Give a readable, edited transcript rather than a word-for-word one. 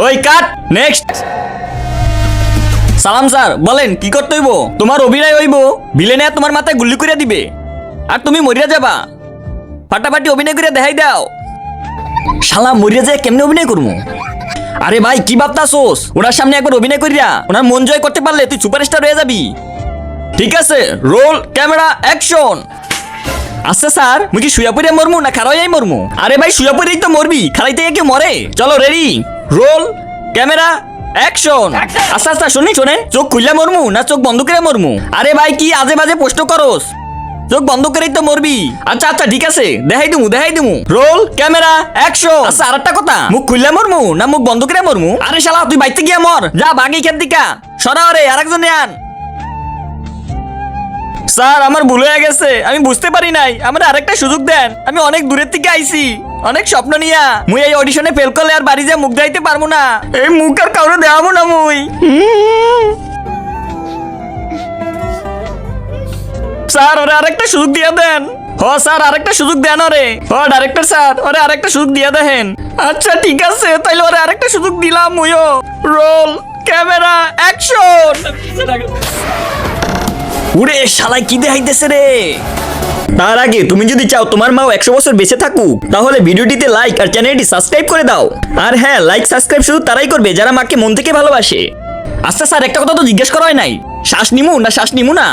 ওই কাট নেক্সট। সালাম স্যার, বলেন কি করতে হইব? তোমার অভিনয় হইব ভিলেনে তোমার মাথায় গুলি করে দিবে আর তুমি মরিয়া যাবা। ফাটাফাটি অভিনয় করে দেখাই দাও। শালা মরিয়া যায় কেমনে অভিনয় করবো? আরে ভাই কি ভাবতাছোস? ওনার সামনে একবার অভিনয় করিয়া ওনার মন জয় করতে পারলে তুই সুপারস্টার হয়ে যাবি। ঠিক আছে, রোল ক্যামেরা অ্যাকশন। আচ্ছা স্যার, মুই কি শুয়া পড়ে মরমু না খারাই মরমু? আরে ভাই শুয়া পড়েই তো মরবি, খারাই থেকে কেউ মরে? চলো রেডি, রোল ক্যামেরা অ্যাকশন। আচ্ছা আচ্ছা শোনেন, চোখ খুললে মরমু না চোখ বন্ধ করে মরমু? আরে ভাই কি আজে বাজে প্রশ্ন করস? চোখ বন্ধ করেই তো মরবি। আচ্ছা আচ্ছা ঠিক আছে, দেখাই দিমু। Role camera action. আচ্ছা আরেকটা কথা, মুখ খুললে মরমু না মুখ বন্ধ করে মরমু? আরে শালা তুই বাইতে গিয়া মর, যা বাগি খেত দিকা সরা রে, আরেকজন আন। স্যার আমার ভুল হয়ে গেছে, আমি বুঝতে পারি নাই, আমার আরেকটা সুযোগ দেন। আমি অনেক দূরের থেকে আইছি, অনেক স্বপ্ন নিয়া। মুই এই অডিশনে ফেল করলে আর বাড়ি যা মুখ দেখাইতে পারবো না। এই মুখ আর কাউরে দেখাবো না মুই। স্যার ওরে আরেকটা সুযোগ দিয়ে দেন। স্যার আরেকটা সুযোগ দেন ওরে। ডাইরেক্টর স্যার ওরে আরেকটা সুযোগ দিয়ে দেখেন। আচ্ছা ঠিক আছে, তাইলে ওরে আরেকটা সুযোগ দিলাম মুইও। Roll camera action. উরে শালাই কি দেখাইতেছে রে? তার আগে তুমি যদি চাও তোমার মাও 100 বছর বেঁচে থাকুক, তাহলে ভিডিওটিতে লাইক আর চ্যানেলটি সাবস্ক্রাইব করে দাও। আর হ্যাঁ, লাইক সাবস্ক্রাইব শুধু তারাই করবে যারা মাকে মন থেকে ভালোবাসে। আচ্ছা স্যার, একটা কথা তো জিজ্ঞেস করা হয় নাই, শ্বাস নিমু না?